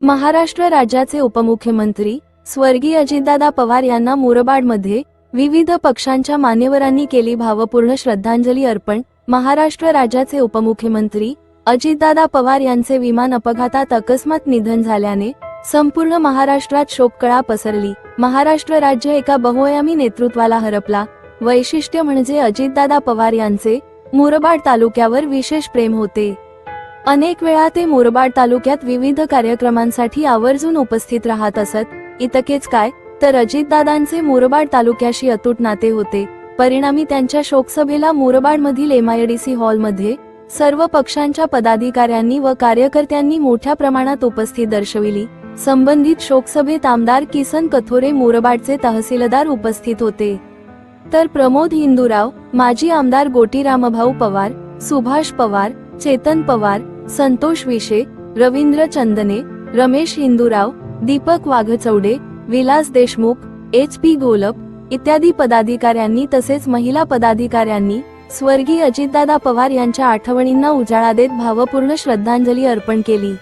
महाराष्ट्र राज्याचे उपमुख्यमंत्री स्वर्गीय अजितदादा पवार यांना मुरबाडमध्ये विविध पक्षांच्या मान्यवरांनी केली भावपूर्ण श्रद्धांजली अर्पण। महाराष्ट्र राज्याचे उपमुख्यमंत्री अजितदादा पवार यांचे विमान अपघातात अकस्मात निधन झाल्याने संपूर्ण महाराष्ट्रात शोककळा पसरली। महाराष्ट्र राज्य एका बहुआयामी नेतृत्वाला हरपला। वैशिष्ट्य म्हणजे अजितदादा पवार यांचे मुरबाड तालुक्यावर विशेष प्रेम होते। अनेक वेळा ते मुरबाड तालुक्यात विविध कार्यक्रमांसाठी आवर्जून उपस्थित राहत असत। इतकेच काय तर अजितदादांचे मुरबाड तालुक्याशी अतूट नाते होते। परिणामी त्यांच्या शोकसभेला मुरबाडमधील MIDC हॉलमध्ये सर्व पक्षांच्या पदाधिकाऱ्यांनी व कार्यकर्त्यांनी मोठ्या प्रमाणात उपस्थिती दर्शविली। संबंधित शोकसभेत आमदार किसन कथोरे मुरबाडचे तहसीलदार उपस्थित होते, तर प्रमोद हिंदूराव, माजी आमदार गोटीरामभाऊ पवार, सुभाष पवार, चेतन पवार, संतोष विशे, रवींद्र चंदने, रमेश हिंदूराव, दीपक वाघचौडे, विलास देशमुख, HP घोलप इत्यादी पदाधिकाऱ्यांनी तसेच महिला पदाधिकाऱ्यांनी स्वर्गीय अजितदादा पवार यांच्या आठवणींना उजाळा देत भावपूर्ण श्रद्धांजली अर्पण केली।